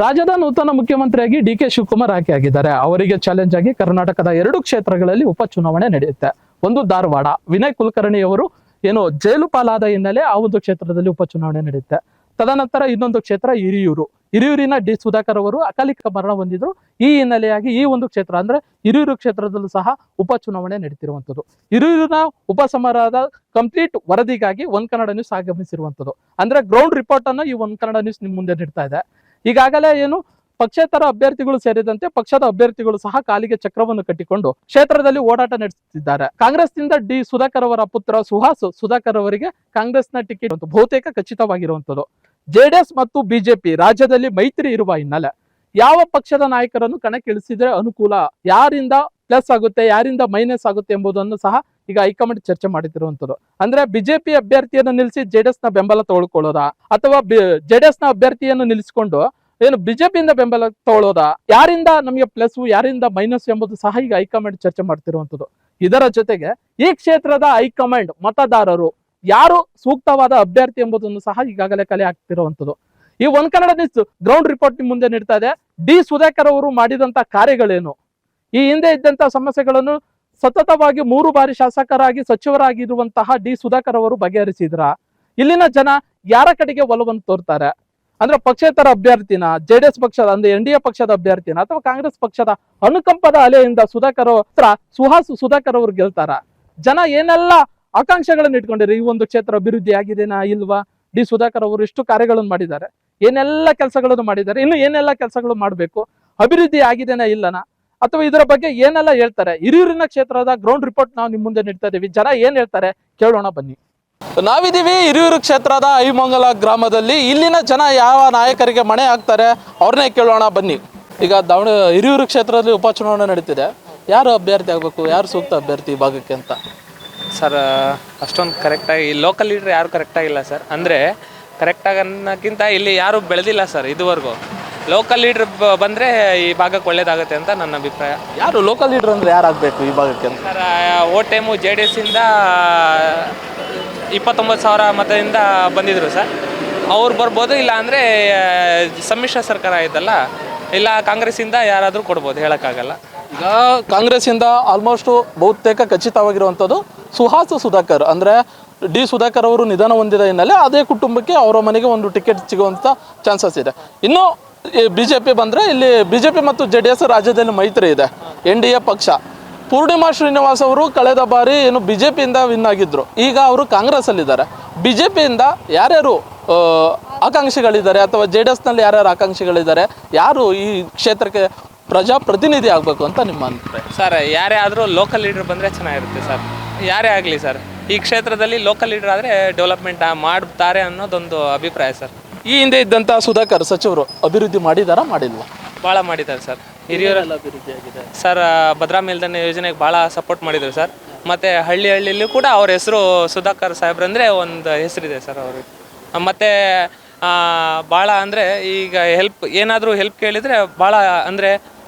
ರಾಜ್ಯದ ನೂತನ ಮುಖ್ಯಮಂತ್ರಿಯಾಗಿ ಡಿ.ಕೆ. ಶಿವಕುಮಾರ್ ಆಯ್ಕೆಯಾಗಿದ್ದಾರೆ. ಅವರಿಗೆ ಚಾಲೆಂಜ್ ಆಗಿ ಕರ್ನಾಟಕದ 2 ಕ್ಷೇತ್ರಗಳಲ್ಲಿ ಉಪಚುನಾವಣೆ ನಡೆಯುತ್ತೆ. ಒಂದು ಧಾರವಾಡ, ವಿನಯ್ ಕುಲಕರ್ಣಿ ಅವರು ಏನು ಜೈಲು ಪಾಲಾದ ಹಿನ್ನೆಲೆ ಆ ಒಂದು ಕ್ಷೇತ್ರದಲ್ಲಿ ಉಪಚುನಾವಣೆ ನಡೆಯುತ್ತೆ. ತದನಂತರ ಇನ್ನೊಂದು ಕ್ಷೇತ್ರ ಹಿರಿಯೂರಿನ ಡಿ. ಸುಧಾಕರ್ ಅವರು ಅಕಾಲಿಕ ಮರಣ ಹೊಂದಿದ್ರು. ಈ ಹಿನ್ನೆಲೆಯಾಗಿ ಈ ಒಂದು ಕ್ಷೇತ್ರ ಅಂದ್ರೆ ಹಿರಿಯೂರು ಕ್ಷೇತ್ರದಲ್ಲೂ ಸಹ ಉಪಚುನಾವಣೆ ನಡೀತಿರುವಂತದ್ದು. ಹಿರಿಯೂರಿನ ಉಪಸಮರದ ಕಂಪ್ಲೀಟ್ ವರದಿಗಾಗಿ ಒನ್ ಕನ್ನಡ ನ್ಯೂಸ್ ಆಗಮಿಸಿರುವಂತದ್ದು. ಅಂದ್ರೆ ಗ್ರೌಂಡ್ ರಿಪೋರ್ಟ್ ಅನ್ನು ಈ ಒನ್ ಕನ್ನಡ ನ್ಯೂಸ್ ನಿಮ್ ಮುಂದೆ ನೀಡ್ತಾ ಇದೆ. ಈಗಾಗಲೇ ಏನು ಪಕ್ಷೇತರ ಅಭ್ಯರ್ಥಿಗಳು ಸೇರಿದಂತೆ ಪಕ್ಷದ ಅಭ್ಯರ್ಥಿಗಳು ಸಹ ಕಾಲಿಗೆ ಚಕ್ರವನ್ನು ಕಟ್ಟಿಕೊಂಡು ಕ್ಷೇತ್ರದಲ್ಲಿ ಓಡಾಟ ನಡೆಸುತ್ತಿದ್ದಾರೆ. ಕಾಂಗ್ರೆಸ್ನಿಂದ ಡಿ. ಸುಧಾಕರ್ ಅವರ ಪುತ್ರ ಸುಹಾಸ್ ಸುಧಾಕರ್ ಅವರಿಗೆ ಕಾಂಗ್ರೆಸ್ನ ಟಿಕೆಟ್ ಬಹುತೇಕ ಖಚಿತವಾಗಿರುವಂತದ್ದು. ಜೆಡಿಎಸ್ ಮತ್ತು ಬಿಜೆಪಿ ರಾಜ್ಯದಲ್ಲಿ ಮೈತ್ರಿ ಇರುವ ಹಿನ್ನೆಲೆ ಯಾವ ಪಕ್ಷದ ನಾಯಕರನ್ನು ಕಣಕ್ಕಿಳಿಸಿದ್ರೆ ಅನುಕೂಲ, ಯಾರಿಂದ ಪ್ಲಸ್ ಆಗುತ್ತೆ, ಯಾರಿಂದ ಮೈನಸ್ ಆಗುತ್ತೆ ಎಂಬುದನ್ನು ಸಹ ಈಗ ಹೈಕಮಾಂಡ್ ಚರ್ಚೆ ಮಾಡುತ್ತಿರುವಂತದ್ದು. ಅಂದ್ರೆ ಬಿಜೆಪಿ ಅಭ್ಯರ್ಥಿಯನ್ನು ನಿಲ್ಲಿಸಿ ಜೆಡಿಎಸ್ ನ ಬೆಂಬಲ ತಗೊಳ್ಕೊಳ್ಳೋದಾ, ಅಥವಾ ಜೆಡಿಎಸ್ ನ ಅಭ್ಯರ್ಥಿಯನ್ನು ನಿಲ್ಲಿಸಿಕೊಂಡು ಏನು ಬಿಜೆಪಿಯಿಂದ ಬೆಂಬಲ ತಗೊಳ್ಳೋದಾ, ಯಾರಿಂದ ನಮಗೆ ಪ್ಲಸ್ ಯಾರಿಂದ ಮೈನಸ್ ಎಂಬುದು ಸಹ ಈಗ ಹೈಕಮಾಂಡ್ ಚರ್ಚೆ ಮಾಡ್ತಿರುವಂತದ್ದು. ಇದರ ಜೊತೆಗೆ ಈ ಕ್ಷೇತ್ರದ ಹೈಕಮಾಂಡ್ ಮತದಾರರು ಯಾರು ಸೂಕ್ತವಾದ ಅಭ್ಯರ್ಥಿ ಎಂಬುದನ್ನು ಸಹ ಈಗಾಗಲೇ ಕಲೆ ಹಾಕ್ತಿರುವಂತದ್ದು. ಈ one Kannada news ground report ನಿಮ್ ಮುಂದೆ ನೀಡ್ತಾ ಇದೆ. ಡಿ. ಸುಧಾಕರ್ ಅವರು ಮಾಡಿದಂತ ಕಾರ್ಯಗಳೇನು, ಈ ಹಿಂದೆ ಇದ್ದಂತಹ ಸಮಸ್ಯೆಗಳನ್ನು ಸತತವಾಗಿ 3 ಬಾರಿ ಶಾಸಕರಾಗಿ ಸಚಿವರಾಗಿರುವಂತಹ ಡಿ. ಸುಧಾಕರ್ ಅವರು ಬಗೆಹರಿಸಿದ್ರ, ಇಲ್ಲಿನ ಜನ ಯಾರ ಕಡೆಗೆ ಒಲವನ್ನು ತೋರ್ತಾರೆ, ಅಂದ್ರೆ ಪಕ್ಷೇತರ ಅಭ್ಯರ್ಥಿನ, ಜೆಡಿಎಸ್ ಪಕ್ಷದ ಅಂದ್ರೆ NDA ಪಕ್ಷದ ಅಭ್ಯರ್ಥಿನ, ಅಥವಾ ಕಾಂಗ್ರೆಸ್ ಪಕ್ಷದ ಅನುಕಂಪದ ಅಲೆಯಿಂದ ಸುಹಾಸ್ ಸುಧಾಕರ್ ಅವರು ಗೆಲ್ತಾರ? ಜನ ಏನೆಲ್ಲ ಆಕಾಂಕ್ಷೆಗಳನ್ನು ಇಟ್ಕೊಂಡಿರಿ, ಈ ಒಂದು ಕ್ಷೇತ್ರ ಅಭಿವೃದ್ಧಿ ಆಗಿದೆನಾ ಇಲ್ವಾ, ಡಿ. ಸುಧಾಕರ್ ಅವರು ಎಷ್ಟು ಕಾರ್ಯಗಳನ್ನು ಮಾಡಿದ್ದಾರೆ, ಏನೆಲ್ಲ ಕೆಲಸಗಳನ್ನು ಮಾಡಿದ್ದಾರೆ, ಇನ್ನು ಏನೆಲ್ಲ ಕೆಲಸಗಳು ಮಾಡಬೇಕು, ಅಭಿವೃದ್ಧಿ ಆಗಿದೆನಾ ಇಲ್ಲನಾ, ಅಥವಾ ಇದರ ಬಗ್ಗೆ ಏನೆಲ್ಲ ಹೇಳ್ತಾರೆ? ಹಿರಿಯೂರಿನ ಕ್ಷೇತ್ರದ ಗ್ರೌಂಡ್ ರಿಪೋರ್ಟ್ ನಾವು ನಿಮ್ ಮುಂದೆ ನೀಡ್ತಾ ಇದೀವಿ. ಜನ ಏನ್ ಹೇಳ್ತಾರೆ ಕೇಳೋಣ ಬನ್ನಿ. ನಾವಿದ್ದೀವಿ ಹಿರಿಯೂರು ಕ್ಷೇತ್ರದ ಐಮಂಗಲ ಗ್ರಾಮದಲ್ಲಿ. ಇಲ್ಲಿನ ಜನ ಯಾವ ನಾಯಕರಿಗೆ ಮಣೆ ಹಾಕ್ತಾರೆ ಅವ್ರನ್ನೇ ಕೇಳೋಣ ಬನ್ನಿ. ಈಗ ಹಿರಿಯೂರು ಕ್ಷೇತ್ರದಲ್ಲಿ ಉಪಚುನಾವಣೆ ನಡೀತಿದೆ. ಯಾರು ಅಭ್ಯರ್ಥಿ ಆಗಬೇಕು, ಯಾರು ಸೂಕ್ತ ಅಭ್ಯರ್ಥಿ ಈ ಭಾಗಕ್ಕೆ ಅಂತ? ಸರ್ ಅಷ್ಟೊಂದು ಕರೆಕ್ಟಾಗಿ ಲೋಕಲ್ ಲೀಡ್ರ್ ಯಾರು ಕರೆಕ್ಟಾಗಿಲ್ಲ ಸರ್. ಅಂದರೆ ಕರೆಕ್ಟಾಗಿ ಅನ್ನೋಕ್ಕಿಂತ ಇಲ್ಲಿ ಯಾರು ಬೆಳೆದಿಲ್ಲ ಸರ್ ಇದುವರೆಗೂ. ಲೋಕಲ್ ಲೀಡ್ರ್ ಬಂದರೆ ಈ ಭಾಗಕ್ಕೆ ಒಳ್ಳೇದಾಗುತ್ತೆ ಅಂತ ನನ್ನ ಅಭಿಪ್ರಾಯ. ಯಾರು ಲೋಕಲ್ ಲೀಡ್ರ್ ಅಂದರೆ ಯಾರು ಆಗಬೇಕು ಈ ಭಾಗಕ್ಕೆ ಅಂತ? ಸರ್ ಓ ಟೈಮು JDS ಇಂದ 29,000 ಮತದಿಂದ ಬಂದಿದ್ರು ಸರ್, ಅವ್ರು ಬರ್ಬೋದು. ಇಲ್ಲ ಅಂದರೆ ಸಮ್ಮಿಶ್ರ ಸರ್ಕಾರ ಆಯ್ತಲ್ಲ, ಇಲ್ಲ ಕಾಂಗ್ರೆಸ್ಸಿಂದ ಯಾರಾದರೂ ಕೊಡ್ಬೋದು, ಹೇಳೋಕ್ಕಾಗಲ್ಲ. ಈಗ ಕಾಂಗ್ರೆಸ್ಸಿಂದ ಆಲ್ಮೋಸ್ಟ್ ಬಹುತೇಕ ಖಚಿತವಾಗಿರುವಂಥದ್ದು ಸುಹಾಸ್ ಸುಧಾಕರ್. ಅಂದರೆ ಡಿ. ಸುಧಾಕರ್ ಅವರು ನಿಧನ ಹೊಂದಿದ ಹಿನ್ನೆಲೆ ಅದೇ ಕುಟುಂಬಕ್ಕೆ ಅವರ ಮನೆಗೆ ಒಂದು ಟಿಕೆಟ್ ಸಿಗುವಂಥ ಚಾನ್ಸಸ್ ಇದೆ. ಇನ್ನು ಬಿಜೆಪಿ ಬಂದರೆ ಇಲ್ಲಿ ಬಿಜೆಪಿ ಮತ್ತು JDS ರಾಜ್ಯದಲ್ಲಿ ಮೈತ್ರಿ ಇದೆ. NDA ಪಕ್ಷ. ಪೂರ್ಣಿಮಾ ಶ್ರೀನಿವಾಸ್ ಅವರು ಕಳೆದ ಬಾರಿ ಏನು ಬಿಜೆಪಿಯಿಂದ ವಿನ್ ಆಗಿದ್ರು, ಈಗ ಅವರು ಕಾಂಗ್ರೆಸ್ ಅಲ್ಲಿದ್ದಾರೆ. ಬಿಜೆಪಿಯಿಂದ ಯಾರ್ಯಾರು ಆಕಾಂಕ್ಷಿಗಳಿದ್ದಾರೆ ಅಥವಾ JDSನಲ್ಲಿ ಯಾರ್ಯಾರು ಆಕಾಂಕ್ಷಿಗಳಿದ್ದಾರೆ, ಯಾರು ಈ ಕ್ಷೇತ್ರಕ್ಕೆ ಪ್ರಜಾಪ್ರತಿನಿಧಿ ಆಗಬೇಕು ಅಂತ ನಿಮ್ಮ ಅಭಿಪ್ರಾಯ? ಸರ್ ಯಾರೇ ಆದರೂ ಲೋಕಲ್ ಲೀಡ್ರ್ ಬಂದರೆ ಚೆನ್ನಾಗಿರುತ್ತೆ ಸರ್. ಯಾರೇ ಆಗಲಿ ಸರ್, ಈ ಕ್ಷೇತ್ರದಲ್ಲಿ ಲೋಕಲ್ ಲೀಡ್ರ್ ಆದರೆ ಡೆವಲಪ್ಮೆಂಟ್ ಮಾಡ್ತಾರೆ ಅನ್ನೋದೊಂದು ಅಭಿಪ್ರಾಯ ಸರ್. ಈ ಹಿಂದೆ ಇದ್ದಂಥ ಸುಧಾಕರ್ ಸಚಿವರು ಅಭಿವೃದ್ಧಿ ಮಾಡಿದಾರಾ ಮಾಡಿಲ್ವಾ? ಭಾಳ ಮಾಡಿದ್ದಾರೆ ಸರ್. ಹಿರಿಯೂರಲ್ಲಿ ಅಭಿವೃದ್ಧಿ ಆಗಿದೆ ಸರ್. ಭದ್ರಾ ಮೇಲ್ದಂಡೆ ಯೋಜನೆಗೆ ಭಾಳ ಸಪೋರ್ಟ್ ಮಾಡಿದರು ಸರ್. ಮತ್ತು ಹಳ್ಳಿಯಲ್ಲೂ ಕೂಡ ಅವ್ರ ಹೆಸರು ಸುಧಾಕರ್ ಸಾಹೇಬ್ರಂದರೆ ಒಂದು ಹೆಸರಿದೆ ಸರ್ ಅವ್ರಿಗೆ. ಮತ್ತು ಭಾಳ ಅಂದರೆ ಈಗ ಏನಾದರೂ ಹೆಲ್ಪ್ ಕೇಳಿದರೆ ಭಾಳ ಅಂದರೆ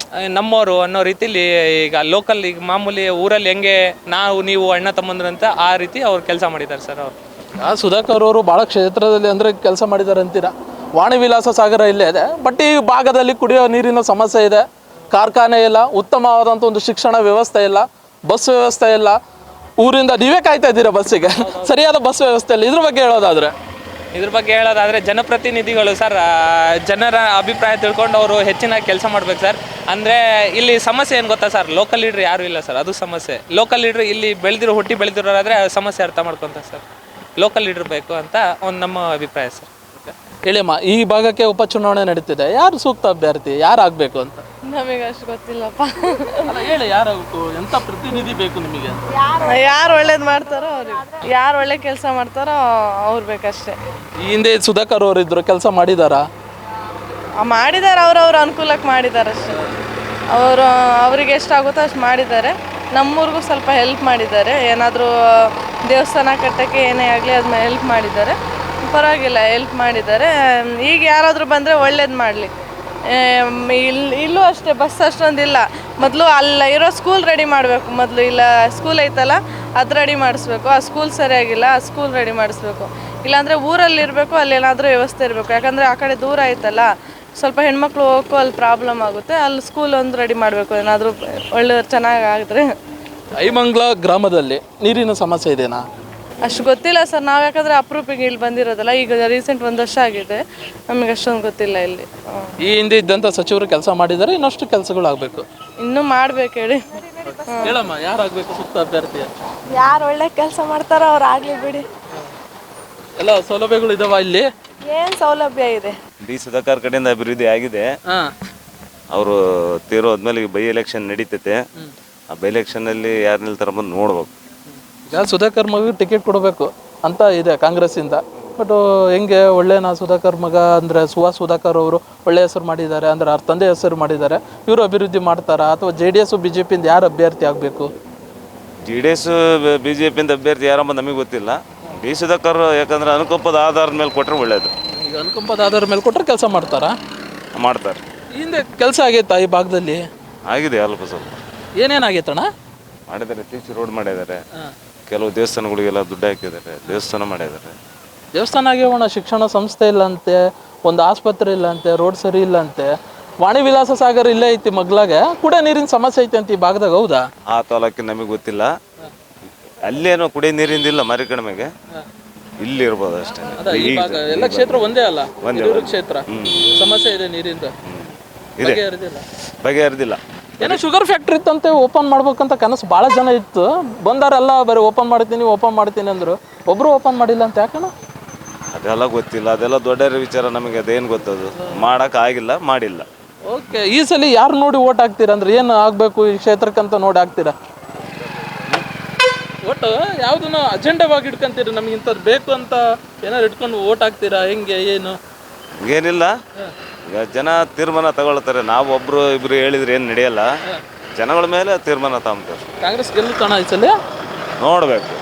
ನಮ್ಮವರು ಅನ್ನೋ ರೀತಿಲಿ ಈಗ ಲೋಕಲ್ ಈಗ ಮಾಮೂಲಿ ಊರಲ್ಲಿ ಹೆಂಗೆ ನೀವು ಅಣ್ಣ ತಮ್ಮಂದ್ರು ಅಂತ ಆ ರೀತಿ ಅವ್ರು ಕೆಲಸ ಮಾಡಿದ್ದಾರೆ ಸರ್. ಅವರು ಸುಧಾಕರ್ ಅವರು ಭಾಳ ಕ್ಷೇತ್ರದಲ್ಲಿ ಅಂದರೆ ಕೆಲಸ ಮಾಡಿದ್ದಾರೆ ಅಂತೀರಾ? ವಾಣಿ ವಿಲಾಸ ಸಾಗರ ಇಲ್ಲೇ ಇದೆ, ಬಟ್ ಈ ಭಾಗದಲ್ಲಿ ಕುಡಿಯೋ ನೀರಿನ ಸಮಸ್ಯೆ ಇದೆ, ಕಾರ್ಖಾನೆ ಇಲ್ಲ, ಉತ್ತಮವಾದಂಥ ಒಂದು ಶಿಕ್ಷಣ ವ್ಯವಸ್ಥೆ ಇಲ್ಲ, ಬಸ್ ವ್ಯವಸ್ಥೆ ಇಲ್ಲ. ಊರಿಂದ ನೀವೇ ಕಾಯ್ತಾ ಇದ್ದೀರಾ ಬಸ್ಸಿಗೆ, ಸರಿಯಾದ ಬಸ್ ವ್ಯವಸ್ಥೆ ಇಲ್ಲ. ಇದ್ರ ಬಗ್ಗೆ ಹೇಳೋದಾದರೆ ಜನಪ್ರತಿನಿಧಿಗಳು ಸರ್ ಜನರ ಅಭಿಪ್ರಾಯ ತಿಳ್ಕೊಂಡು ಅವರು ಹೆಚ್ಚಿನ ಕೆಲಸ ಮಾಡ್ಬೇಕು ಸರ್. ಅಂದರೆ ಇಲ್ಲಿ ಸಮಸ್ಯೆ ಏನು ಗೊತ್ತಾ ಸರ್, ಲೋಕಲ್ ಲೀಡ್ರ್ ಯಾರೂ ಇಲ್ಲ ಸರ್, ಅದು ಸಮಸ್ಯೆ. ಲೋಕಲ್ ಲೀಡ್ರ್ ಇಲ್ಲಿ ಹುಟ್ಟಿ ಬೆಳೆದಿರೋರಾದರೆ ಸಮಸ್ಯೆ ಅರ್ಥ ಮಾಡ್ಕೊತಾರೆ ಸರ್. ಲೋಕಲ್ ಲೀಡ್ರ್ ಬೇಕು ಅಂತ ಒಂದು ನಮ್ಮ ಅಭಿಪ್ರಾಯ ಸರ್. ಹೇಳಿಮ್ಮ, ಈ ಭಾಗಕ್ಕೆ ಉಪಚುನಾವಣೆ ನಡೀತಿದೆ, ಯಾರು ಸೂಕ್ತ ಅಭ್ಯರ್ಥಿ, ಯಾರು ಆಗಬೇಕು ಅಂತ? ನಮಗೆ ಅಷ್ಟು ಗೊತ್ತಿಲ್ಲಪ್ಪ. ಹೇಳಿ, ಯಾರಾಗಬೇಕು, ಎಂಥ ಪ್ರತಿನಿಧಿ ಬೇಕು ನಿಮಗೆ? ಯಾರು ಒಳ್ಳೇದು ಮಾಡ್ತಾರೋ ಅವ್ರಿಗೆ, ಯಾರು ಒಳ್ಳೆ ಕೆಲಸ ಮಾಡ್ತಾರೋ ಅವ್ರು ಬೇಕಷ್ಟೇ. ಈ ಹಿಂದೆ ಸುಧಾಕರ್ ಅವರು ಇದ್ರು, ಕೆಲಸ ಮಾಡಿದಾರಾ? ಮಾಡಿದ್ದಾರೆ, ಅವ್ರವ್ರ ಅನುಕೂಲಕ್ಕೆ ಮಾಡಿದ್ದಾರೆ ಅಷ್ಟೇ. ಅವರಿಗೆ ಎಷ್ಟಾಗುತ್ತೋ ಅಷ್ಟು ಮಾಡಿದ್ದಾರೆ. ನಮ್ಮೂರಿಗೂ ಸ್ವಲ್ಪ ಹೆಲ್ಪ್ ಮಾಡಿದ್ದಾರೆ. ಏನಾದರೂ ದೇವಸ್ಥಾನ ಕಟ್ಟೋಕ್ಕೆ ಏನೇ ಆಗಲಿ ಅದನ್ನ ಹೆಲ್ಪ್ ಮಾಡಿದ್ದಾರೆ. ಪರವಾಗಿಲ್ಲ, ಹೆಲ್ಪ್ ಮಾಡಿದ್ದಾರೆ. ಈಗ ಯಾರಾದರೂ ಬಂದರೆ ಒಳ್ಳೇದು ಮಾಡಲಿ. ಇಲ್ಲೂ ಅಷ್ಟೇ, ಬಸ್ ಅಷ್ಟೊಂದಿಲ್ಲ. ಮೊದಲು ಅಲ್ಲ ಇರೋ ಸ್ಕೂಲ್ ರೆಡಿ ಮಾಡಬೇಕು. ಮೊದಲು ಇಲ್ಲ ಸ್ಕೂಲ್ ಐತಲ್ಲ ಅದು ರೆಡಿ ಮಾಡಿಸ್ಬೇಕು. ಆ ಸ್ಕೂಲ್ ಸರಿಯಾಗಿಲ್ಲ, ಆ ಸ್ಕೂಲ್ ರೆಡಿ ಮಾಡಿಸ್ಬೇಕು. ಇಲ್ಲಾಂದರೆ ಊರಲ್ಲಿ ಇರಬೇಕು, ಅಲ್ಲೇನಾದರೂ ವ್ಯವಸ್ಥೆ ಇರಬೇಕು. ಯಾಕಂದರೆ ಆ ಕಡೆ ದೂರ ಐತಲ್ಲ, ಸ್ವಲ್ಪ ಹೆಣ್ಮಕ್ಳು ಹೋಗೋಕ್ಕೂ ಅಲ್ಲಿ ಪ್ರಾಬ್ಲಮ್ ಆಗುತ್ತೆ. ಅಲ್ಲಿ ಸ್ಕೂಲ್ ಒಂದು ರೆಡಿ ಮಾಡಬೇಕು, ಏನಾದರೂ ಒಳ್ಳೆ ಚೆನ್ನಾಗಿ ಆಗಿದ್ರೆ. ಐಮಂಗ್ಲ ಗ್ರಾಮದಲ್ಲಿ ನೀರಿನ ಸಮಸ್ಯೆ ಇದೆನಾ? ಅಷ್ಟು ಗೊತ್ತಿಲ್ಲ ಸರ್, ನಾವು ಯಾಕಂದರೆ ಅಪರೂಪಕ್ಕೆ ಇಲ್ಲಿ ಬಂದಿರೋದಲ್ಲ, ಈಗ ರೀಸೆಂಟ್ 1 ವರ್ಷ ಆಗಿದೆ, ನಮಗೆ ಅಷ್ಟೊಂದು ಗೊತ್ತಿಲ್ಲ ಇಲ್ಲಿ. ಈ ಹಿಂದೆ ಇದ್ದಂಥ ಸಚಿವರು ಕೆಲಸ ಮಾಡಿದ್ದಾರೆ, ಇನ್ನಷ್ಟು ಕೆಲಸಗಳು ಆಗಬೇಕು. ಇನ್ನೂ ಮಾಡ್ಬೇಕು ಹೇಳಿ. ಹೇಳಮ್ಮ, ಯಾರಾಗಬೇಕು ಸೂಕ್ತ ಅಭ್ಯರ್ಥಿ? ಯಾರು ಒಳ್ಳೆ ಕೆಲಸ ಮಾಡ್ತಾರೋ ಅವ್ರು ಆಗಲಿ ಬಿಡಿ. ಎಲ್ಲ ಸೌಲಭ್ಯಗಳು ಇದಾವ ಇಲ್ಲಿ? ಏನು ಸೌಲಭ್ಯ ಇದೆ? ಡಿ ಸುಧಾಕರ್ ಕಡೆಯಿಂದ ಅಭಿವೃದ್ಧಿ ಆಗಿದೆ. ಅವರು ತೀರೋದ್ಮೇಲೆ ಈಗ ಬೈ ಎಲೆಕ್ಷನ್ ನಡೀತೈತೆ. ಆ ಬೈ ಎಲೆಕ್ಷನಲ್ಲಿ ಯಾರು ನಿಲ್ತಾರ ಬಂದು ನೋಡ್ಬೇಕು. ಈಗ ಸುಧಾಕರ್ ಮಗ ಟಿಕೆಟ್ ಕೊಡಬೇಕು ಅಂತ ಇದೆ ಕಾಂಗ್ರೆಸ್ಸಿಂದ. ಬಟ್ ಹೆಂಗೆ ಒಳ್ಳೆನಾ ಸುಧಾಕರ್ ಮಗ ಅಂದರೆ ಸುಹಾಸ್ ಸುಧಾಕರ್ ಅವರು ಒಳ್ಳೆ ಹೆಸರು ಮಾಡಿದ್ದಾರೆ, ಅಂದರೆ ಅವ್ರ ತಂದೆ ಹೆಸರು ಮಾಡಿದ್ದಾರೆ, ಇವರು ಅಭಿವೃದ್ಧಿ ಮಾಡ್ತಾರಾ ಅಥವಾ JDS BJP ಯಾರು ಅಭ್ಯರ್ಥಿ ಆಗಬೇಕು? JDS BJP ಅಭ್ಯರ್ಥಿ ಯಾರಂಬ ನಮಗೆ ಗೊತ್ತಿಲ್ಲ. ಡಿ ಸುಧಾಕರ್ ಯಾಕಂದ್ರೆ ಅನುಕಂಪದ ಆಧಾರದ ಮೇಲೆ ಕೊಟ್ಟರೆ ಒಳ್ಳೇದು. ಈಗ ಅನುಕಂಪದ ಆಧಾರದ ಮೇಲೆ ಕೊಟ್ಟರೆ ಕೆಲಸ ಮಾಡ್ತಾರಾ? ಮಾಡ್ತಾರೆ. ಹಿಂದೆ ಕೆಲಸ ಆಗೈತಾ ಈ ಭಾಗದಲ್ಲಿ? ಆಗಿದೆ ಅಲ್ಪ ಸ್ವಲ್ಪ. ಏನೇನಾಗೈತಣ್ಣ? ಮಾಡಿದ್ದಾರೆ, TC ರೋಡ್ ಮಾಡಿದ್ದಾರೆ, ಕೆಲವು ದೇವಸ್ಥಾನಗಳಿಗೆಲ್ಲ ದುಡ್ಡು ಹಾಕಿದ್ದಾರೆ, ದೇವಸ್ಥಾನ ಮಾಡಿದ್ದಾರೆ. ದೇವಸ್ಥಾನ ಆಗ್ಯವಣ್ಣ, ಶಿಕ್ಷಣ ಸಂಸ್ಥೆ ಇಲ್ಲಂತೆ, ಒಂದು ಆಸ್ಪತ್ರೆ ಇಲ್ಲಂತೆ, ರೋಡ್ ಸರಿ ಇಲ್ಲಂತೆ, ವಾಣಿ ವಿಲಾಸ ಸಾಗರ್ ಇಲ್ಲೇ ಐತಿ ಮಗ್ಲಾಗೆ, ಕುಡಿಯೋ ನೀರಿನ ಸಮಸ್ಯೆ ಐತೆ ಅಂತ ಈ ಭಾಗದಾಗ. ಹೌದಾ? ಆ ತಾಲೂಕಿನ ನಮಗೆ ಗೊತ್ತಿಲ್ಲ. ಅಲ್ಲೇನೋ ಕುಡಿಯೋ ನೀರಿಂದಿಲ್ಲ ಮರಿ ಕಡಿಮೆಗೆ, ಇಲ್ಲಿ ಇರ್ಬೋದು ಅಷ್ಟೇ. ಎಲ್ಲ ಕ್ಷೇತ್ರ ಒಂದೇ ಅಲ್ಲ, ಕ್ಷೇತ್ರ ಸಮಸ್ಯೆ ಇದೆ ನೀರಿಂದ, ಬಗೆಹರಿದಿಲ್ಲ. ಏನೋ ಶುಗರ್ ಫ್ಯಾಕ್ಟ್ರಿ ಇತ್ತಂತೆ, ಓಪನ್ ಮಾಡ್ಬೇಕಂತ ಕನಸು ಭಾಳ ಜನ ಇತ್ತು. ಬಂದಾರೆಲ್ಲ ಬರೀ ಓಪನ್ ಮಾಡ್ತೀನಿ ಅಂದರು, ಒಬ್ಬರು ಓಪನ್ ಮಾಡಿಲ್ಲ ಅಂತ. ಯಾಕಣ್ಣ? ಅದೆಲ್ಲ ಗೊತ್ತಿಲ್ಲ, ಅದೆಲ್ಲ ದೊಡ್ಡ ವಿಚಾರ, ನಮಗೆ ಅದೇನು ಗೊತ್ತದು. ಮಾಡೋಕೆ ಆಗಿಲ್ಲ, ಮಾಡಿಲ್ಲ. ಓಕೆ, ಈ ಸಲ ಯಾರು ನೋಡಿ ಓಟ್ ಹಾಕ್ತೀರಾ? ಅಂದ್ರೆ ಏನು ಆಗಬೇಕು ಈ ಕ್ಷೇತ್ರಕ್ಕಂತ ನೋಡಿ ಹಾಕ್ತೀರಾ? ಒಟ್ಟು ಯಾವುದನ್ನು ಅಜೆಂಡವಾಗಿ ಇಟ್ಕೊಂತೀರಿ, ನಮ್ಗೆ ಇಂಥದ್ದು ಬೇಕು ಅಂತ ಏನಾರು ಇಟ್ಕೊಂಡು ಓಟ್ ಹಾಕ್ತೀರಾ? ಹೆಂಗೆ ಏನು? ಏನಿಲ್ಲ, ಈಗ ಜನ ತೀರ್ಮಾನ ತಗೊಳ್ತಾರೆ. ನಾವು ಒಬ್ರು ಇಬ್ರು ಹೇಳಿದ್ರೆ ಏನು ನಡೆಯಲ್ಲ, ಜನಗಳ ಮೇಲೆ ತೀರ್ಮಾನ ತಗೊಂತಾರೆ. ಕಾಂಗ್ರೆಸ್ ಗೆಲ್ಲುತ್ತಾಣ ಈ ಸಲ? ನೋಡ್ಬೇಕು.